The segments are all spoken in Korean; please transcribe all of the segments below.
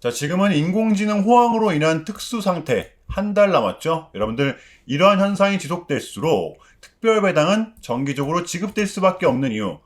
자, 지금은 인공지능 호황으로 인한 특수 상태 한 달 남았죠? 여러분들 이러한 현상이 지속될수록 특별 배당은 정기적으로 지급될 수밖에 없는 이유.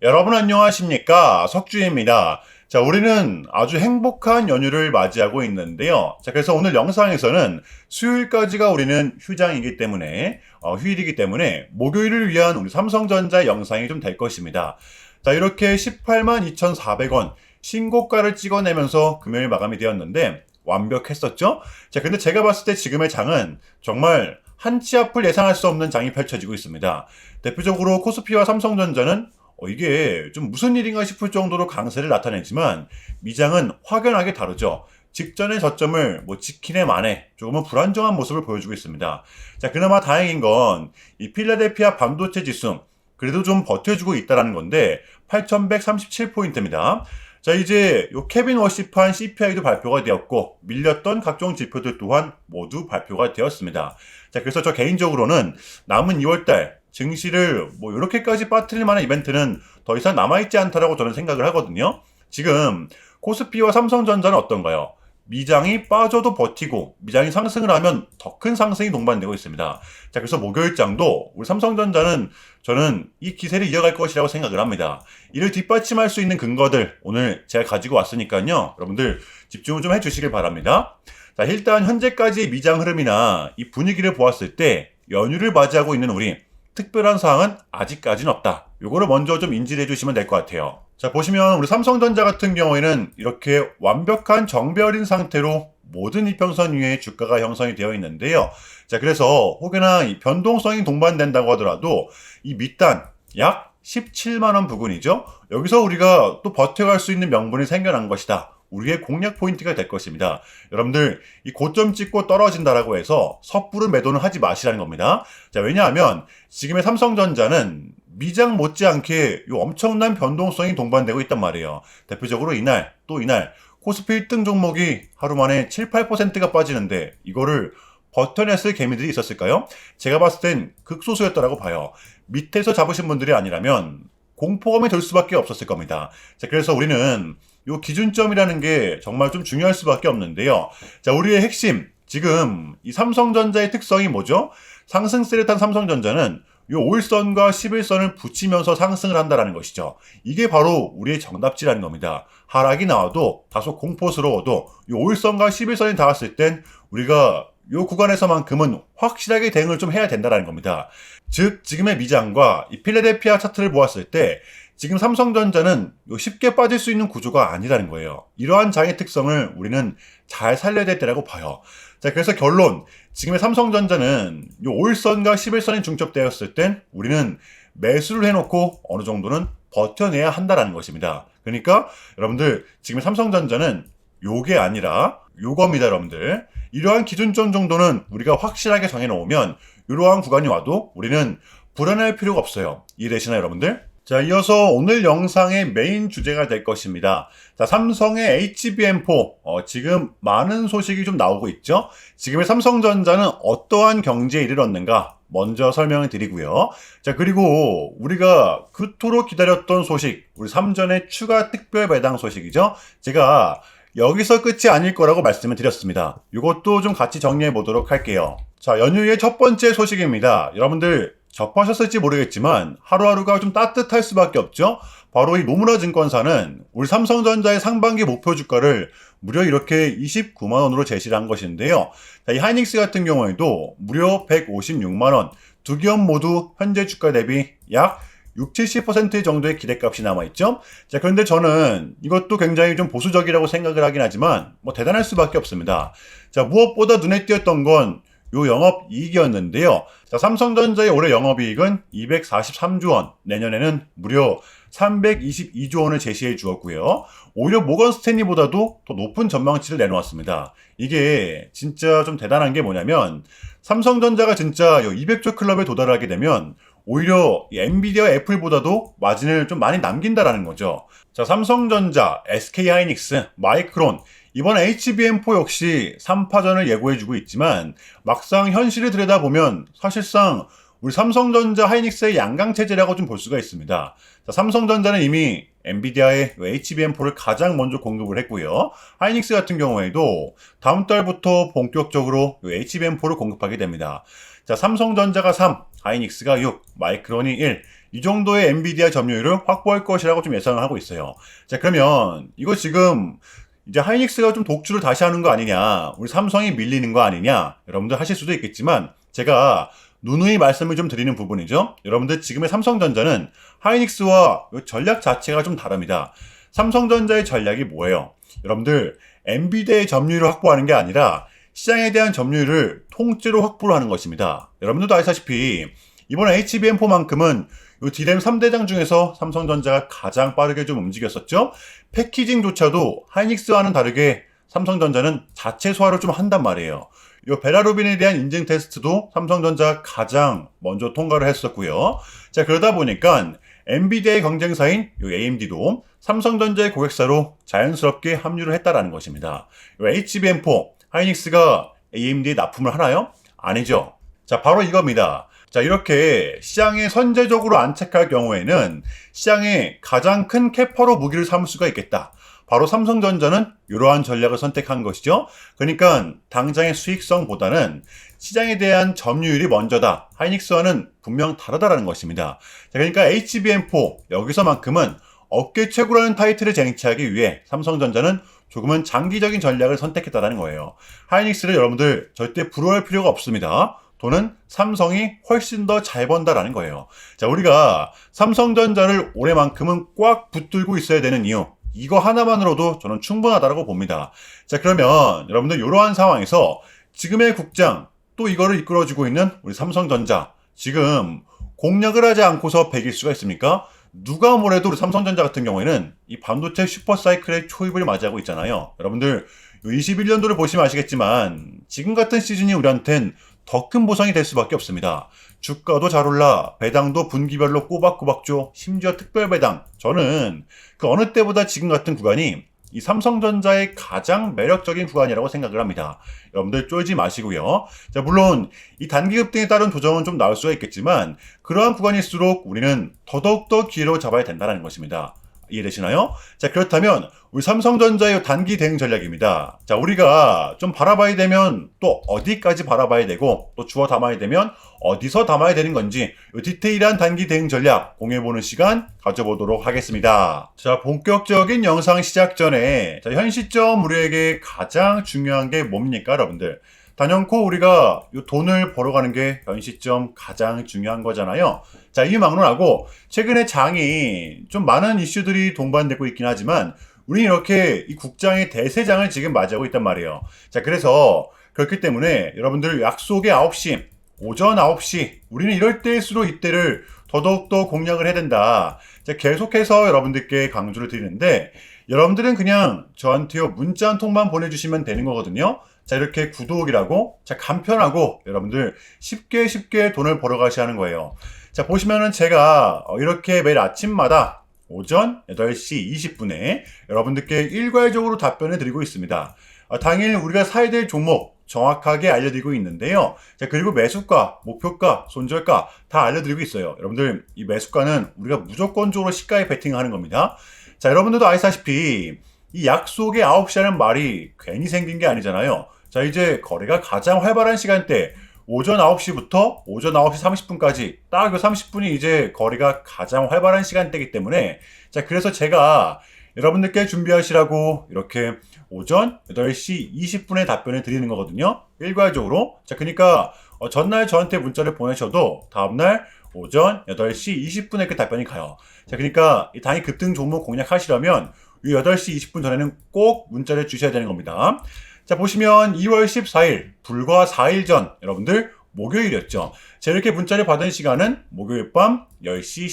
여러분 안녕하십니까? 석주입니다. 자, 우리는 아주 행복한 연휴를 맞이하고 있는데요. 자, 그래서 오늘 영상에서는 수요일까지가 우리는 휴장이기 때문에, 휴일이기 때문에 목요일을 위한 우리 삼성전자 영상이 좀 될 것입니다. 자, 이렇게 18만 2,400원 신고가를 찍어내면서 금요일 마감이 되었는데 완벽했었죠? 자, 근데 제가 봤을 때 지금의 장은 정말 한치 앞을 예상할 수 없는 장이 펼쳐지고 있습니다. 대표적으로 코스피와 삼성전자는 이게 좀 무슨 일인가 싶을 정도로 강세를 나타내지만 미장은 확연하게 다르죠. 직전의 저점을 지키네 마네 조금은 불안정한 모습을 보여주고 있습니다. 자, 그나마 다행인 건 이 필라델피아 반도체 지수 그래도 좀 버텨주고 있다는 건데 8,137포인트입니다. 자, 이제 요 케빈 워시판 CPI도 발표가 되었고 밀렸던 각종 지표들 또한 모두 발표가 되었습니다. 자, 그래서 저 개인적으로는 남은 2월달 증시를 이렇게까지 빠뜨릴 만한 이벤트는 더 이상 남아있지 않다라고 저는 생각을 하거든요. 지금 코스피와 삼성전자는 어떤가요? 미장이 빠져도 버티고 미장이 상승을 하면 더 큰 상승이 동반되고 있습니다. 자, 그래서 목요일장도 우리 삼성전자는 저는 이 기세를 이어갈 것이라고 생각을 합니다. 이를 뒷받침할 수 있는 근거들 오늘 제가 가지고 왔으니까요. 여러분들 집중을 좀 해주시길 바랍니다. 자, 일단 현재까지 미장 흐름이나 이 분위기를 보았을 때 연휴를 맞이하고 있는 우리 특별한 사항은 아직까지는 없다. 요거를 먼저 좀 인지를 해주시면 될 것 같아요. 자, 보시면 우리 삼성전자 같은 경우에는 이렇게 완벽한 정배열인 상태로 모든 이평선 위에 주가가 형성이 되어 있는데요. 자, 그래서 혹여나 이 변동성이 동반된다고 하더라도 이 밑단 약 17만원 부근이죠. 여기서 우리가 또 버텨갈 수 있는 명분이 생겨난 것이다. 우리의 공략 포인트가 될 것입니다. 여러분들 이 고점 찍고 떨어진다라고 해서 섣부른 매도는 하지 마시라는 겁니다. 자, 왜냐하면 지금의 삼성전자는 미장 못지않게 요 엄청난 변동성이 동반되고 있단 말이에요. 대표적으로 이날 또 이날 코스피 1등 종목이 하루 만에 7, 8%가 빠지는데 이거를 버텨냈을 개미들이 있었을까요? 제가 봤을 땐 극소수였다라고 봐요. 밑에서 잡으신 분들이 아니라면 공포감이 들 수밖에 없었을 겁니다. 자, 그래서 우리는 요 기준점이라는 게 정말 좀 중요할 수밖에 없는데요. 자, 우리의 핵심 지금 이 삼성전자의 특성이 뭐죠? 상승세를 탄 삼성전자는 요 5일선과 11선을 붙이면서 상승을 한다는 것이죠. 이게 바로 우리의 정답지라는 겁니다. 하락이 나와도 다소 공포스러워도 요 5일선과 11선이 닿았을 땐 우리가 요 구간에서만큼은 확실하게 대응을 좀 해야 된다는 겁니다. 즉 지금의 미장과 이 필라델피아 차트를 보았을 때 지금 삼성전자는 쉽게 빠질 수 있는 구조가 아니라는 거예요. 이러한 장의 특성을 우리는 잘 살려야 될 때라고 봐요. 자, 그래서 결론. 지금의 삼성전자는 요 5일선과 11선이 중첩되었을 땐 우리는 매수를 해놓고 어느 정도는 버텨내야 한다는 것입니다. 그러니까 여러분들 지금의 삼성전자는 요게 아니라 요겁니다, 여러분들. 이러한 기준점 정도는 우리가 확실하게 정해놓으면 이러한 구간이 와도 우리는 불안할 필요가 없어요. 이해되시나요, 여러분들? 자, 이어서 오늘 영상의 메인 주제가 될 것입니다. 자, 삼성의 HBM4 지금 많은 소식이 좀 나오고 있죠. 지금의 삼성전자는 어떠한 경제에 이르렀는가 먼저 설명을 드리고요. 자, 그리고 우리가 그토록 기다렸던 소식, 우리 삼전의 추가 특별 배당 소식이죠. 제가 여기서 끝이 아닐 거라고 말씀을 드렸습니다. 이것도 좀 같이 정리해 보도록 할게요. 자, 연휴의 첫 번째 소식입니다. 여러분들 접하셨을지 모르겠지만 하루하루가 좀 따뜻할 수밖에 없죠. 바로 이 노무라 증권사는 우리 삼성전자의 상반기 목표 주가를 무려 이렇게 29만원으로 제시를 한 것인데요. 자, 이 하이닉스 같은 경우에도 무려 156만원, 두 기업 모두 현재 주가 대비 약 60, 70% 정도의 기대값이 남아있죠. 자, 그런데 저는 이것도 굉장히 좀 보수적이라고 생각을 하긴 하지만 대단할 수밖에 없습니다. 자, 무엇보다 눈에 띄었던 건 요 영업이익이었는데요. 자, 삼성전자의 올해 영업이익은 243조 원, 내년에는 무려 322조 원을 제시해 주었고요. 오히려 모건 스탠리보다도 더 높은 전망치를 내놓았습니다. 이게 진짜 좀 대단한 게 뭐냐면 삼성전자가 진짜 200조 클럽에 도달하게 되면 오히려 엔비디아 애플보다도 마진을 좀 많이 남긴다라는 거죠. 자, 삼성전자, SK하이닉스, 마이크론 이번 HBM4 역시 3파전을 예고해주고 있지만 막상 현실을 들여다보면 사실상 우리 삼성전자, 하이닉스의 양강체제라고 좀 볼 수가 있습니다. 자, 삼성전자는 이미 엔비디아의 HBM4를 가장 먼저 공급을 했고요. 하이닉스 같은 경우에도 다음 달부터 본격적으로 HBM4를 공급하게 됩니다. 자, 삼성전자가 3, 하이닉스가 6, 마이크론이 1. 이 정도의 엔비디아 점유율을 확보할 것이라고 좀 예상을 하고 있어요. 자, 그러면 이거 지금 이제 하이닉스가 좀 독주를 다시 하는 거 아니냐, 우리 삼성이 밀리는 거 아니냐, 여러분들 하실 수도 있겠지만 제가 누누이 말씀을 좀 드리는 부분이죠. 여러분들 지금의 삼성전자는 하이닉스와 전략 자체가 좀 다릅니다. 삼성전자의 전략이 뭐예요? 여러분들 엔비디아의 점유율을 확보하는 게 아니라 시장에 대한 점유율을 통째로 확보를 하는 것입니다. 여러분들도 아시다시피 이번 HBM4만큼은 이 D램 3대장 중에서 삼성전자가 가장 빠르게 좀 움직였었죠. 패키징조차도 하이닉스와는 다르게 삼성전자는 자체 소화를 좀 한단 말이에요. 이 베라루빈에 대한 인증 테스트도 삼성전자가 가장 먼저 통과를 했었고요. 자, 그러다 보니까 엔비디아의 경쟁사인 이 AMD도 삼성전자의 고객사로 자연스럽게 합류를 했다라는 것입니다. 이 HBM4 하이닉스가 AMD에 납품을 하나요? 아니죠. 자, 바로 이겁니다. 자, 이렇게 시장에 선제적으로 안착할 경우에는 시장에 가장 큰 캐퍼로 무기를 삼을 수가 있겠다. 바로 삼성전자는 이러한 전략을 선택한 것이죠. 그러니까 당장의 수익성보다는 시장에 대한 점유율이 먼저다. 하이닉스와는 분명 다르다라는 것입니다. 자, 그러니까 HBM4 여기서만큼은 업계 최고라는 타이틀을 쟁취하기 위해 삼성전자는 조금은 장기적인 전략을 선택했다는 거예요. 하이닉스를 여러분들 절대 부러워할 필요가 없습니다. 돈은 삼성이 훨씬 더 잘 번다라는 거예요. 자, 우리가 삼성전자를 올해만큼은 꽉 붙들고 있어야 되는 이유, 이거 하나만으로도 저는 충분하다고 봅니다. 자, 그러면 여러분들 이러한 상황에서 지금의 국장, 또 이거를 이끌어주고 있는 우리 삼성전자, 지금 공략을 하지 않고서 배길 수가 있습니까? 누가 뭐래도 우리 삼성전자 같은 경우에는 이 반도체 슈퍼사이클의 초입을 맞이하고 있잖아요. 여러분들 21년도를 보시면 아시겠지만 지금 같은 시즌이 우리한텐 더 큰 보상이 될 수밖에 없습니다. 주가도 잘 올라, 배당도 분기별로 꼬박꼬박 줘, 심지어 특별 배당. 저는 그 어느 때보다 지금 같은 구간이 이 삼성전자의 가장 매력적인 구간이라고 생각을 합니다. 여러분들 쫄지 마시고요. 자, 물론 이 단기 급등에 따른 조정은 좀 나올 수가 있겠지만 그러한 구간일수록 우리는 더더욱더 기회로 잡아야 된다는 것입니다. 이해되시나요? 자, 그렇다면 우리 삼성전자의 단기 대응 전략입니다. 자, 우리가 좀 바라봐야 되면 또 어디까지 바라봐야 되고 또 주워 담아야 되면 어디서 담아야 되는 건지 이 디테일한 단기 대응 전략 공유해보는 시간 가져보도록 하겠습니다. 자, 본격적인 영상 시작 전에 자, 현 시점 우리에게 가장 중요한 게 뭡니까, 여러분들? 단연코 우리가 이 돈을 벌어가는 게 현 시점 가장 중요한 거잖아요. 자, 이 막론하고 최근에 장이 좀 많은 이슈들이 동반되고 있긴 하지만 우리는 이렇게 이 국장의 대세장을 지금 맞이하고 있단 말이에요. 자, 그래서 그렇기 때문에 여러분들 약속의 9시, 오전 9시, 우리는 이럴 때일수록 이때를 더더욱더 공략을 해야 된다. 자, 계속해서 여러분들께 강조를 드리는데 여러분들은 그냥 저한테요 문자 한 통만 보내주시면 되는 거거든요. 자, 이렇게 구독이라고, 자, 간편하고 여러분들 쉽게 돈을 벌어가시 하는 거예요. 자, 보시면은 제가 이렇게 매일 아침마다 오전 8시 20분에 여러분들께 일괄적으로 답변을 드리고 있습니다. 당일 우리가 사야 될 종목 정확하게 알려드리고 있는데요. 자, 그리고 매수가, 목표가, 손절가 다 알려드리고 있어요. 여러분들 이 매수가는 우리가 무조건적으로 시가에 베팅하는 겁니다. 자, 여러분들도 아시다시피 이 약속의 9시라는 말이 괜히 생긴 게 아니잖아요. 자, 이제 거래가 가장 활발한 시간대 오전 9시부터 오전 9시 30분까지 딱 그 30분이 이제 거래가 가장 활발한 시간대이기 때문에 자, 그래서 제가 여러분들께 준비하시라고 이렇게 오전 8시 20분에 답변을 드리는 거거든요. 일괄적으로. 자, 그러니까 전날 저한테 문자를 보내셔도 다음날 오전 8시 20분에 이렇게 답변이 가요. 자, 그러니까 이 단기 급등 종목 공략하시려면 이 8시 20분 전에는 꼭 문자를 주셔야 되는 겁니다. 자, 보시면 2월 14일, 불과 4일 전, 여러분들 목요일이었죠. 자, 이렇게 문자를 받은 시간은 목요일 밤 10시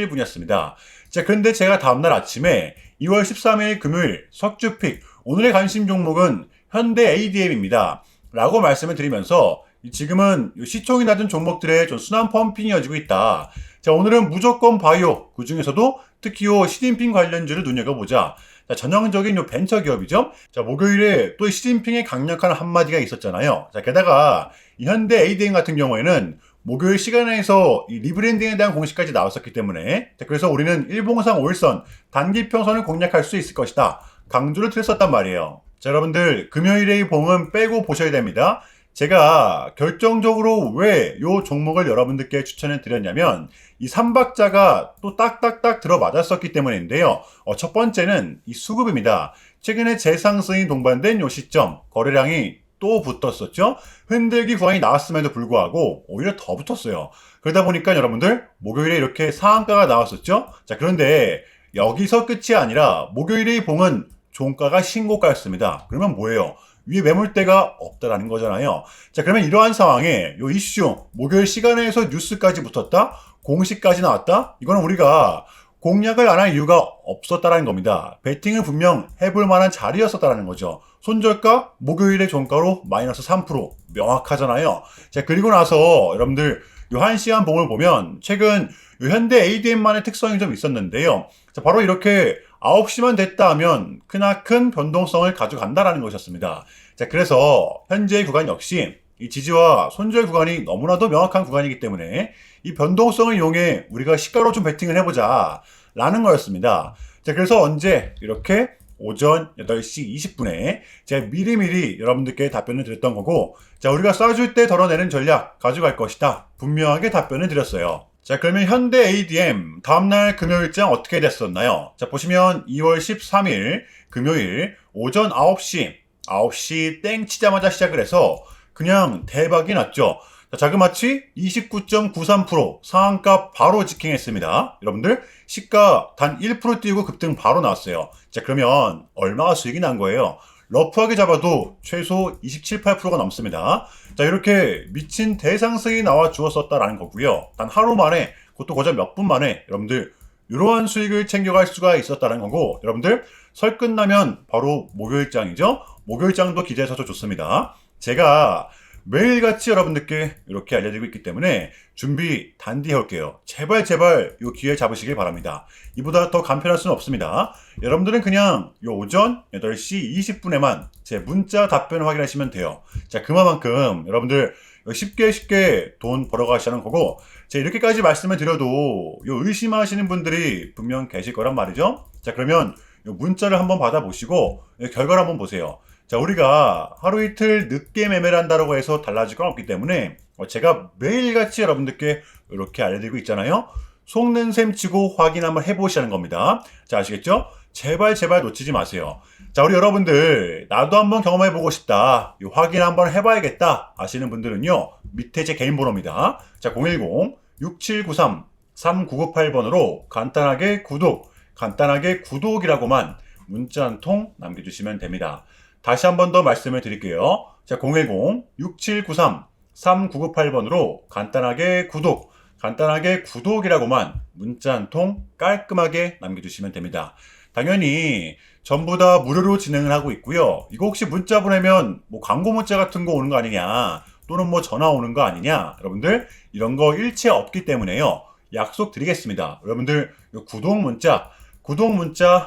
17분이었습니다. 자, 그런데 제가 다음날 아침에 2월 13일 금요일 석주픽, 오늘의 관심 종목은 현대 ADM입니다. 라고 말씀을 드리면서 지금은 시총이 낮은 종목들의 좀 순환 펌핑이 이어지고 있다. 자, 오늘은 무조건 바이오, 그 중에서도 특히 시진핑 관련주를 눈여겨보자. 자, 전형적인 요 벤처 기업이죠. 자, 목요일에 또 시진핑의 강력한 한마디가 있었잖아요. 자, 게다가 이 현대 ADM 같은 경우에는 목요일 시간에서 이 리브랜딩에 대한 공식까지 나왔었기 때문에 자, 그래서 우리는 일봉상 5일선 단기 평선을 공략할 수 있을 것이다. 강조를 드렸었단 말이에요. 자, 여러분들 금요일의 봉은 빼고 보셔야 됩니다. 제가 결정적으로 왜 이 종목을 여러분들께 추천해 드렸냐면 이 3박자가 또 딱딱딱 들어맞았었기 때문인데요. 첫 번째는 이 수급입니다. 최근에 재상승이 동반된 요 시점 거래량이 또 붙었었죠. 흔들기 구간이 나왔음에도 불구하고 오히려 더 붙었어요. 그러다 보니까 여러분들 목요일에 이렇게 상한가가 나왔었죠. 자, 그런데 여기서 끝이 아니라 목요일의 봉은 종가가 신고가였습니다. 그러면 뭐예요? 위에 매물대가 없다라는 거잖아요. 자, 그러면 이러한 상황에 요 이슈 목요일 시간에서 뉴스까지 붙었다, 공식까지 나왔다. 이거는 우리가 공략을 안 할 이유가 없었다라는 겁니다. 베팅을 분명 해볼 만한 자리였었다라는 거죠. 손절가 목요일의 종가로 마이너스 3% 명확하잖아요. 자, 그리고 나서 여러분들 요 1시간 봉을 보면 최근 요 현대 ADM만의 특성이 좀 있었는데요. 자, 바로 이렇게 9시만 됐다 하면 크나큰 변동성을 가져간다라는 것이었습니다. 자, 그래서 현재의 구간 역시 이 지지와 손절 구간이 너무나도 명확한 구간이기 때문에 이 변동성을 이용해 우리가 시가로 좀 베팅을 해보자 라는 거였습니다. 자, 그래서 언제 이렇게 오전 8시 20분에 제가 미리미리 여러분들께 답변을 드렸던 거고, 자, 우리가 쏴줄 때 덜어내는 전략 가져갈 것이다 분명하게 답변을 드렸어요. 자, 그러면 현대 ADM 다음날 금요일장 어떻게 됐었나요? 자, 보시면 2월 13일 금요일 오전 9시 땡 치자마자 시작을 해서 그냥 대박이 났죠. 자, 자그마치 29.93% 상한가 바로 직행했습니다. 여러분들 시가 단 1% 뛰고 급등 바로 나왔어요. 자, 그러면 얼마가 수익이 난 거예요? 러프하게 잡아도 최소 27, 8%가 넘습니다. 자, 이렇게 미친 대상승이 나와 주었었다라는 거고요. 단 하루 만에, 그것도 고작 몇 분 만에 여러분들 이러한 수익을 챙겨갈 수가 있었다는 거고, 여러분들 설 끝나면 바로 목요일장이죠. 목요일장도 기대하셔도 좋습니다. 제가 매일같이 여러분들께 이렇게 알려드리고 있기 때문에 준비 단디 해올게요. 제발 이 기회 잡으시길 바랍니다. 이보다 더 간편할 수는 없습니다. 여러분들은 그냥 요 오전 8시 20분에만 제 문자 답변을 확인하시면 돼요. 자, 그만큼 여러분들 쉽게 돈 벌어가시는 거고, 제가 이렇게까지 말씀을 드려도 요 의심하시는 분들이 분명 계실 거란 말이죠. 자, 그러면 요 문자를 한번 받아보시고 결과를 한번 보세요. 자, 우리가 하루 이틀 늦게 매매를 한다고 해서 달라질 건 없기 때문에 제가 매일같이 여러분들께 이렇게 알려드리고 있잖아요. 속는 셈 치고 확인 한번 해보시라는 겁니다. 자, 아시겠죠? 제발 놓치지 마세요. 자, 우리 여러분들 나도 한번 경험해보고 싶다, 이 확인 한번 해봐야겠다 하시는 분들은요, 밑에 제 개인 번호입니다. 자, 010-6793-3998번으로 간단하게 구독이라고만 문자 한 통 남겨주시면 됩니다. 다시 한 번 더 말씀을 드릴게요. 자, 010-6793-3998번으로 간단하게 구독이라고만 문자 한 통 깔끔하게 남겨주시면 됩니다. 당연히 전부 다 무료로 진행을 하고 있고요. 이거 혹시 문자 보내면 뭐 광고 문자 같은 거 오는 거 아니냐, 또는 뭐 전화 오는 거 아니냐, 여러분들 이런 거 일체 없기 때문에요. 약속 드리겠습니다. 여러분들 구독 문자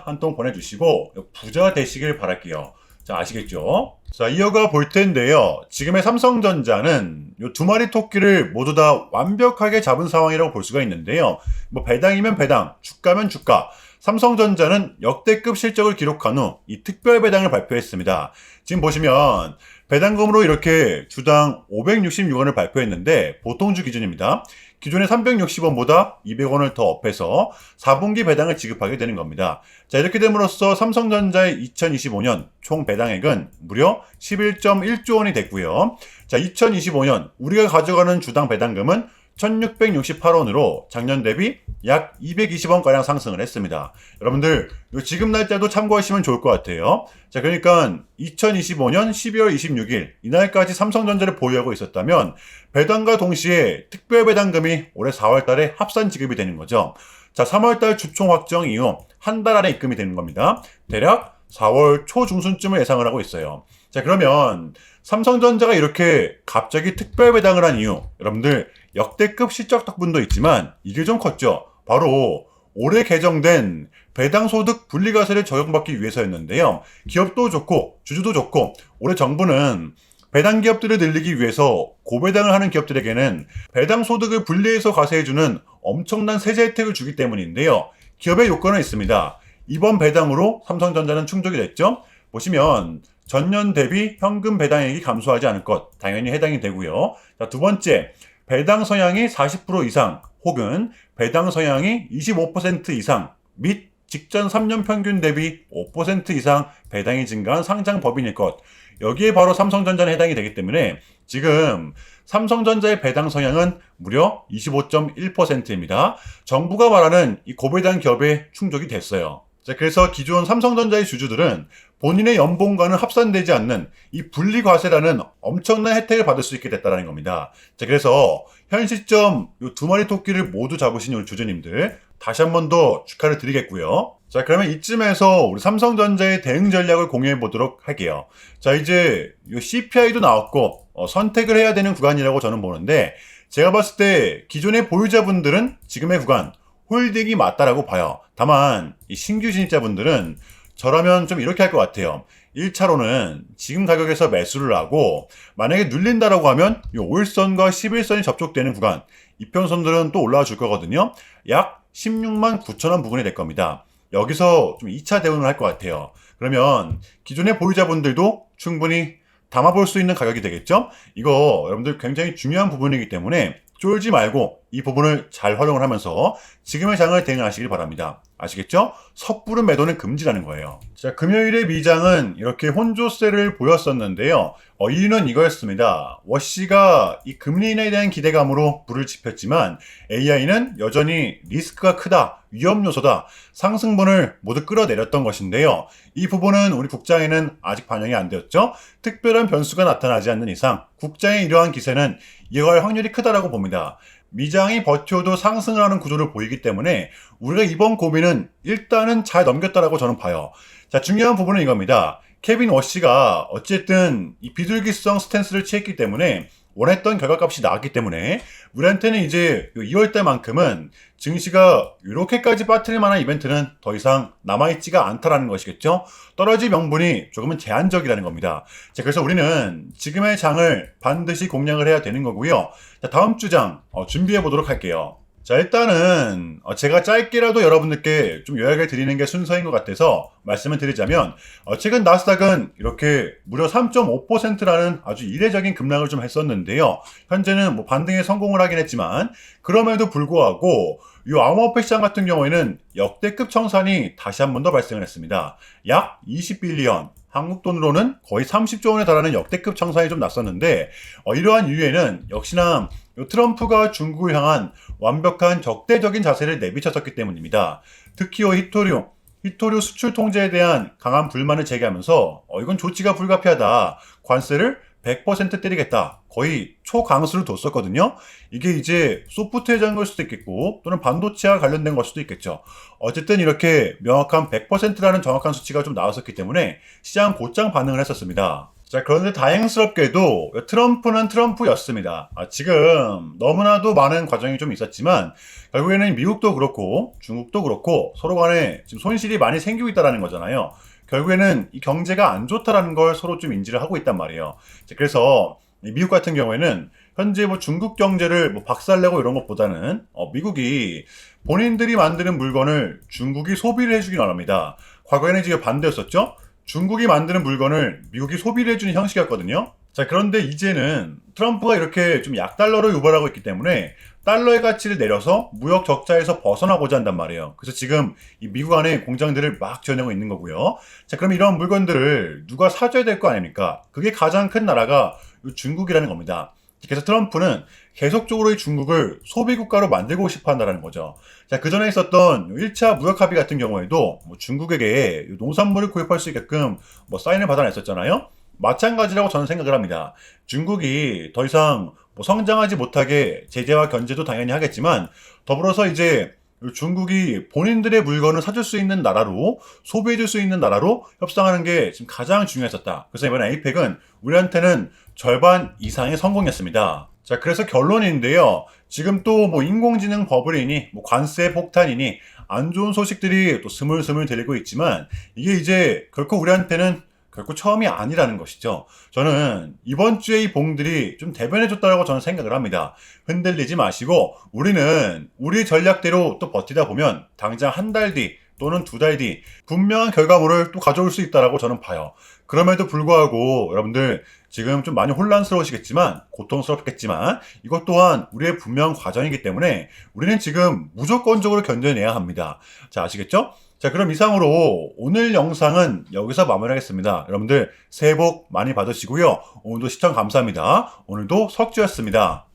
한 통 보내주시고 부자 되시길 바랄게요. 자, 아시겠죠? 자, 이어가 볼 텐데요. 지금의 삼성전자는 요 두 마리 토끼를 모두 다 완벽하게 잡은 상황이라고 볼 수가 있는데요. 뭐 배당이면 배당, 주가면 주가. 삼성전자는 역대급 실적을 기록한 후 이 특별 배당을 발표했습니다. 지금 보시면 배당금으로 이렇게 주당 566원을 발표했는데 보통주 기준입니다. 기존의 360원보다 200원을 더 업해서 4분기 배당을 지급하게 되는 겁니다. 자, 이렇게 됨으로써 삼성전자의 2025년 총 배당액은 무려 11.1조 원이 됐고요. 자, 2025년 우리가 가져가는 주당 배당금은 1668원으로 작년 대비 약 220원가량 상승을 했습니다. 여러분들 지금 날짜도 참고하시면 좋을 것 같아요. 자, 그러니까 2025년 12월 26일 이날까지 삼성전자를 보유하고 있었다면 배당과 동시에 특별 배당금이 올해 4월 달에 합산 지급이 되는 거죠. 자, 3월 달 주총 확정 이후 한 달 안에 입금이 되는 겁니다. 대략 4월 초중순쯤을 예상을 하고 있어요. 자, 그러면 삼성전자가 이렇게 갑자기 특별 배당을 한 이유, 여러분들 역대급 실적 덕분도 있지만 이게 좀 컸죠. 바로 올해 개정된 배당소득 분리과세를 적용받기 위해서였는데요. 기업도 좋고 주주도 좋고 올해 정부는 배당 기업들을 늘리기 위해서 고배당을 하는 기업들에게는 배당 소득을 분리해서 과세해주는 엄청난 세제 혜택을 주기 때문인데요. 기업의 요건은 있습니다. 이번 배당으로 삼성전자는 충족이 됐죠. 보시면 전년 대비 현금 배당액이 감소하지 않을 것 당연히 해당이 되고요. 자, 두 번째, 배당 성향이 40% 이상 혹은 배당 성향이 25% 이상 및 직전 3년 평균 대비 5% 이상 배당이 증가한 상장 법인일 것. 여기에 바로 삼성전자는 해당이 되기 때문에 지금 삼성전자의 배당 성향은 무려 25.1%입니다. 정부가 말하는 이 고배당 기업에 충족이 됐어요. 자, 그래서 기존 삼성전자의 주주들은 본인의 연봉과는 합산되지 않는 이 분리과세라는 엄청난 혜택을 받을 수 있게 됐다는 겁니다. 자, 그래서 현 시점 이 두 마리 토끼를 모두 잡으신 우리 주주님들 다시 한 번 더 축하를 드리겠고요. 자, 그러면 이쯤에서 우리 삼성전자의 대응 전략을 공유해 보도록 할게요. 자, 이제 이 CPI도 나왔고 선택을 해야 되는 구간이라고 저는 보는데, 제가 봤을 때 기존의 보유자분들은 지금의 구간 홀딩이 맞다라고 봐요. 다만 이 신규 진입자분들은 저라면 좀 이렇게 할 것 같아요. 1차로는 지금 가격에서 매수를 하고, 만약에 눌린다라고 하면 이 5일선과 11선이 접촉되는 구간, 이평선들은 또 올라와 줄 거거든요. 약 16만 9천 원 부근이 될 겁니다. 여기서 좀 2차 대응을 할 것 같아요. 그러면 기존의 보유자분들도 충분히 담아볼 수 있는 가격이 되겠죠? 이거 여러분들 굉장히 중요한 부분이기 때문에 쫄지 말고 이 부분을 잘 활용을 하면서 지금의 장을 대응하시길 바랍니다. 아시겠죠? 섣부른 매도는 금지라는 거예요. 자, 금요일의 미장은 이렇게 혼조세를 보였었는데요. 이유는 이거였습니다. 워시가 이 금리 인하에 대한 기대감으로 불을 지폈지만 AI는 여전히 리스크가 크다, 위험 요소다, 상승분을 모두 끌어내렸던 것인데요. 이 부분은 우리 국장에는 아직 반영이 안 되었죠. 특별한 변수가 나타나지 않는 이상 국장의 이러한 기세는 이어갈 확률이 크다라고 봅니다. 미장이 버텨도 상승을 하는 구조를 보이기 때문에 우리가 이번 고민은 일단은 잘 넘겼다라고 저는 봐요. 자, 중요한 부분은 이겁니다. 케빈 워시가 어쨌든 이 비둘기성 스탠스를 취했기 때문에 원했던 결과값이 나왔기 때문에 우리한테는 이제 2월달만큼은 증시가 이렇게까지 빠뜨릴 만한 이벤트는 더 이상 남아있지가 않다라는 것이겠죠. 떨어질 명분이 조금은 제한적이라는 겁니다. 자, 그래서 우리는 지금의 장을 반드시 공략을 해야 되는 거고요. 자, 다음 주 장 준비해 보도록 할게요. 자, 일단은 제가 짧게라도 여러분들께 좀 요약을 드리는 게 순서인 것 같아서 말씀을 드리자면, 최근 나스닥은 이렇게 무려 3.5%라는 아주 이례적인 급락을 좀 했었는데요. 현재는 뭐 반등에 성공을 하긴 했지만 그럼에도 불구하고 이 암호화폐 시장 같은 경우에는 역대급 청산이 다시 한 번 더 발생을 했습니다. 약 20빌리언, 한국 돈으로는 거의 30조 원에 달하는 역대급 청산이 좀 났었는데, 이러한 이유에는 역시나 트럼프가 중국을 향한 완벽한 적대적인 자세를 내비쳤었기 때문입니다. 특히 히토류 수출 통제에 대한 강한 불만을 제기하면서 이건 조치가 불가피하다, 관세를 100% 때리겠다, 거의 초강수를 뒀었거든요. 이게 이제 소프트웨어 장인 걸 수도 있겠고 또는 반도체와 관련된 걸 수도 있겠죠. 어쨌든 이렇게 명확한 100%라는 정확한 수치가 좀 나왔었기 때문에 시장 곧장 반응을 했었습니다. 자, 그런데 다행스럽게도 트럼프는 트럼프였습니다. 지금 너무나도 많은 과정이 좀 있었지만 결국에는 미국도 그렇고 중국도 그렇고 서로 간에 지금 손실이 많이 생기고 있다는 거잖아요. 결국에는 이 경제가 안 좋다라는 걸 서로 좀 인지를 하고 있단 말이에요. 자, 그래서 미국 같은 경우에는 현재 뭐 중국 경제를 뭐 박살내고 이런 것보다는 미국이 본인들이 만드는 물건을 중국이 소비를 해주긴 합니다. 과거에는 지금 반대였었죠. 중국이 만드는 물건을 미국이 소비를 해주는 형식이었거든요. 자, 그런데 이제는 트럼프가 이렇게 좀 약달러를 유발하고 있기 때문에 달러의 가치를 내려서 무역 적자에서 벗어나고자 한단 말이에요. 그래서 지금 이 미국 안에 공장들을 막 지어내고 있는 거고요. 자, 그럼 이런 물건들을 누가 사줘야 될 거 아닙니까? 그게 가장 큰 나라가 중국이라는 겁니다. 그래서 트럼프는 계속적으로 이 중국을 소비국가로 만들고 싶어 한다는 거죠. 자, 그 전에 있었던 1차 무역 합의 같은 경우에도 뭐 중국에게 농산물을 구입할 수 있게끔 뭐 사인을 받아냈었잖아요. 마찬가지라고 저는 생각을 합니다. 중국이 더 이상 뭐 성장하지 못하게 제재와 견제도 당연히 하겠지만 더불어서 이제 중국이 본인들의 물건을 사줄 수 있는 나라로, 소비해줄 수 있는 나라로 협상하는 게 지금 가장 중요했었다. 그래서 이번에 에이펙은 우리한테는 절반 이상의 성공이었습니다. 자, 그래서 결론인데요. 지금 또 뭐 인공지능 버블이니, 뭐 관세 폭탄이니, 안 좋은 소식들이 또 스물스물 들리고 있지만, 이게 이제 결코 우리한테는 결코 처음이 아니라는 것이죠. 저는 이번 주에 이 봉들이 좀 대변해줬다고 저는 생각을 합니다. 흔들리지 마시고 우리는 우리 전략대로 또 버티다 보면 당장 한 달 뒤 또는 두 달 뒤 분명한 결과물을 또 가져올 수 있다라고 저는 봐요. 그럼에도 불구하고 여러분들 지금 좀 많이 혼란스러우시겠지만 고통스럽겠지만 이것 또한 우리의 분명한 과정이기 때문에 우리는 지금 무조건적으로 견뎌내야 합니다. 자, 아시겠죠? 자, 그럼 이상으로 오늘 영상은 여기서 마무리하겠습니다. 여러분들 새해 복 많이 받으시고요. 오늘도 시청 감사합니다. 오늘도 석주였습니다.